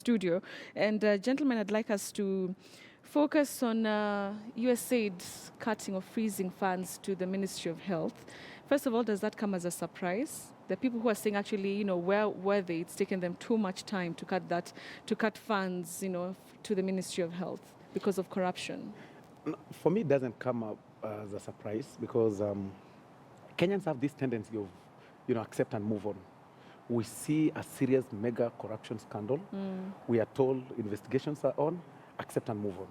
studio. And gentlemen, I'd like us to focus on USAID's cutting or freezing funds to the Ministry of Health. First of all, does that come as a surprise? The people who are saying actually, where were they? It's taken them too much time to cut funds, to the Ministry of Health because of corruption. For me, it doesn't come up as a surprise because Kenyans have this tendency of, accept and move on. We see a serious mega corruption scandal. We are told investigations are on, accept and move on.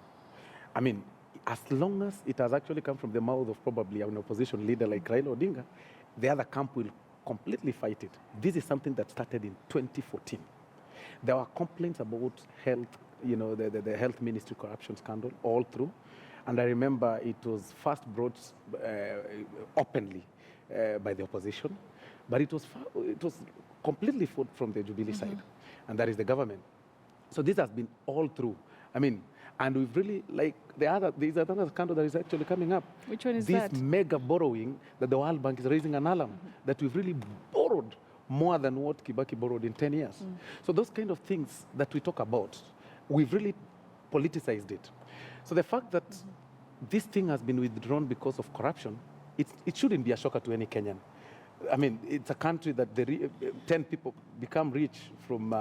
I mean, as long as it has actually come from the mouth of probably an opposition leader like Raila Odinga, the other camp will completely fight it. This is something that started in 2014. There were complaints about health, the health ministry corruption scandal all through. And I remember it was first brought openly by the opposition, but it was completely fought from the Jubilee side, and that is the government. So this has been all through. I mean, and we've really, there's another scandal that is actually coming up. Which one is that? This mega borrowing that the World Bank is raising an alarm that we've really borrowed more than what Kibaki borrowed in 10 years. So those kind of things that we talk about, we've really politicized it. So the fact that this thing has been withdrawn because of corruption, it shouldn't be a shocker to any Kenyan. I mean, it's a country that 10 people become rich from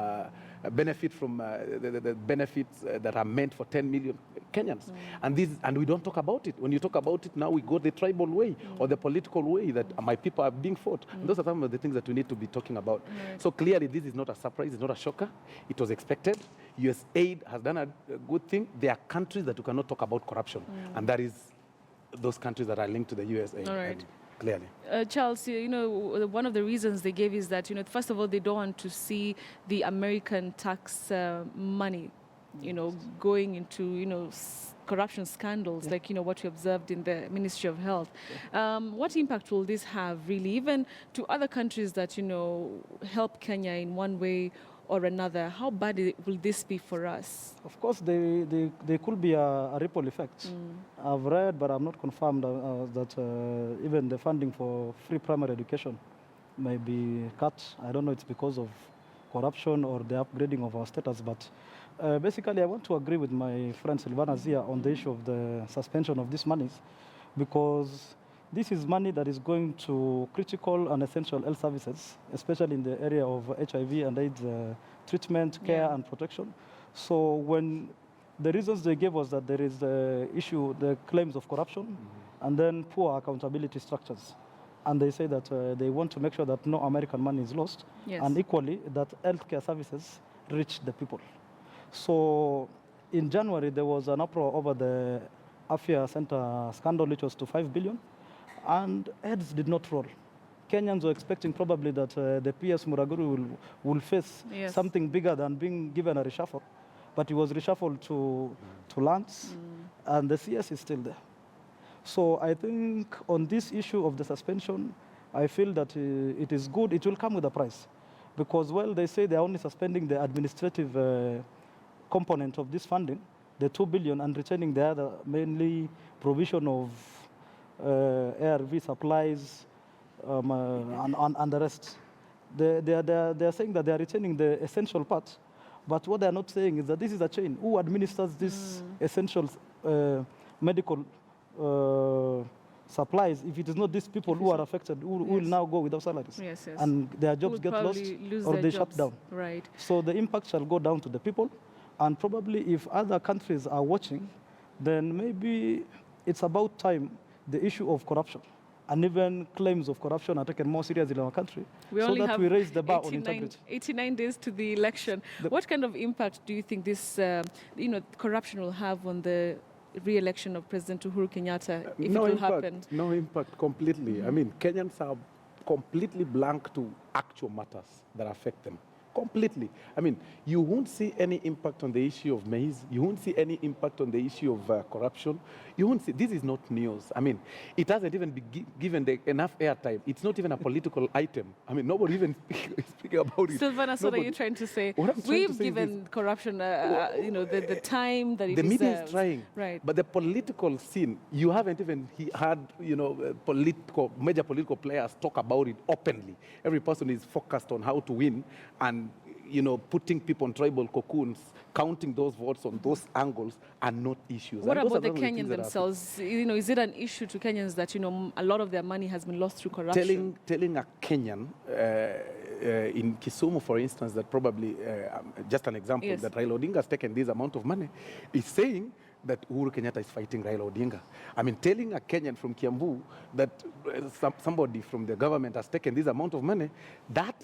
benefit from the benefits that are meant for 10 million Kenyans. And we don't talk about it. When you talk about it now, we go the tribal way or the political way that my people are being fought. And those are some of the things that we need to be talking about. So clearly, this is not a surprise. It's not a shocker. It was expected. USAID has done a good thing. There are countries that you cannot talk about corruption. And that is those countries that are linked to the USAID. All right. Clearly. Charles, one of the reasons they gave is that, first of all, they don't want to see the American tax money, going into, corruption scandals like, what we observed in the Ministry of Health. What impact will this have, really, even to other countries that, help Kenya in one way or another? How bad will this be for us? Of course, there could be a ripple effect. I've read, but I'm not confirmed that even the funding for free primary education may be cut. I don't know it's because of corruption or the upgrading of our status, but basically I want to agree with my friend Silvana Zia on the issue of the suspension of these monies, because this is money that is going to critical and essential health services, especially in the area of HIV and AIDS treatment, care, and protection. So when the reasons they gave was that there is the issue, the claims of corruption, and then poor accountability structures. And they say that they want to make sure that no American money is lost, and equally that healthcare services reach the people. So in January, there was an uproar over the Afya Center scandal, which was to 5 billion. And heads did not roll. Kenyans were expecting probably that the PS Muraguru will face something bigger than being given a reshuffle. But he was reshuffled to Lance, and the CS is still there. So I think on this issue of the suspension, I feel that it is good. It will come with a price. Because, well, they say they're only suspending the administrative component of this funding, the 2 billion, and retaining the other, mainly provision of ARV supplies and the rest. They are saying that they are retaining the essential part, but what they are not saying is that this is a chain. Who administers these essential medical supplies if it is not these people who are affected, who will now go without salaries? And their jobs get lost or they shut down. Right. So the impact shall go down to the people, and probably if other countries are watching, then maybe it's about time the issue of corruption and even claims of corruption are taken more seriously in our country, so that we raise the bar on integrity. 89 days to the election. What kind of impact do you think this, corruption will have on the re-election of President Uhuru Kenyatta, if it will happen? No impact completely. I mean, Kenyans are completely blank to actual matters that affect them. Completely. I mean, you won't see any impact on the issue of maize. You won't see any impact on the issue of corruption. You won't see. This is not news. I mean, it hasn't even been given enough airtime. It's not even a political item. I mean, nobody even speaking about it. Silvana, what are you trying to say? We've given corruption, the time that it deserves. The media is trying, right? But the political scene, you haven't even had, major political players talk about it openly. Every person is focused on how to win and putting people on tribal cocoons, counting those votes on those angles are not issues. What And those about the are things Kenyans that are themselves? Is it an issue to Kenyans that a lot of their money has been lost through corruption? telling a Kenyan in Kisumu, for instance, that probably, just an example, Yes. that Raila Odinga has taken this amount of money, is saying that Uhuru Kenyatta is fighting Raila Odinga. I mean, telling a Kenyan from Kiambu that somebody from the government has taken this amount of money, that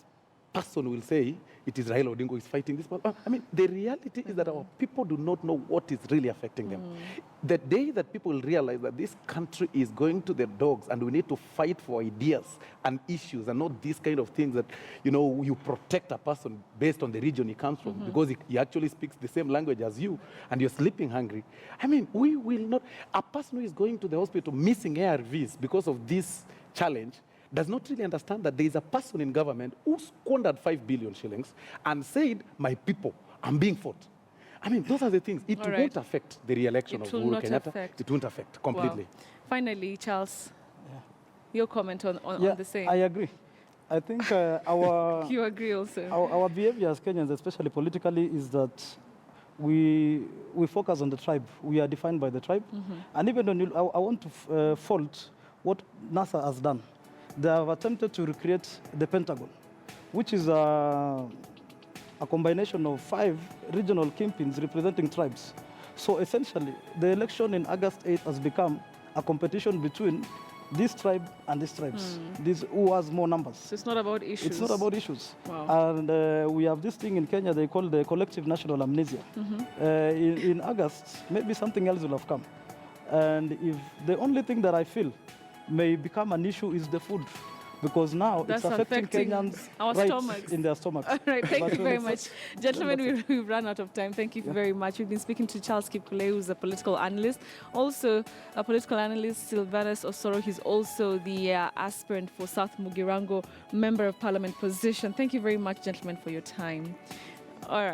person will say it is Raila Odinga who is fighting this. I mean, the reality is that our people do not know what is really affecting them. The day that people will realize that this country is going to the dogs and we need to fight for ideas and issues and not these kind of things that, you protect a person based on the region he comes from because he actually speaks the same language as you and you're sleeping hungry. I mean, we will not, a person who is going to the hospital missing ARVs because of this challenge does not really understand that there is a person in government who squandered 5 billion shillings and said, my people, I'm being fought. I mean, those are the things. It won't affect the re-election of Uhuru Kenyatta. It won't affect completely. Wow. Finally, Charles, your comment on the same. I agree. I think our... You agree also? Our behavior as Kenyans, especially politically, is that we focus on the tribe. We are defined by the tribe. And even when I want to fault what NASA has done. They have attempted to recreate the Pentagon, which is a combination of 5 regional kingpins representing tribes. So essentially, the election in August 8th has become a competition between this tribe and these tribes, who has more numbers. So it's not about issues. It's not about issues. Wow. And we have this thing in Kenya they call the collective national amnesia. In August, maybe something else will have come. And if the only thing that I feel may become an issue is the food, because now it's affecting Kenyans' our stomachs. in their stomachs. All right, thank you very much. Gentlemen, we've run out of time. Thank you very much. We've been speaking to Charles Kipkule, who's a political analyst. Also, a political analyst, Sylvanus Osoro. He's also the aspirant for South Mugirango Member of Parliament position. Thank you very much, gentlemen, for your time. All right.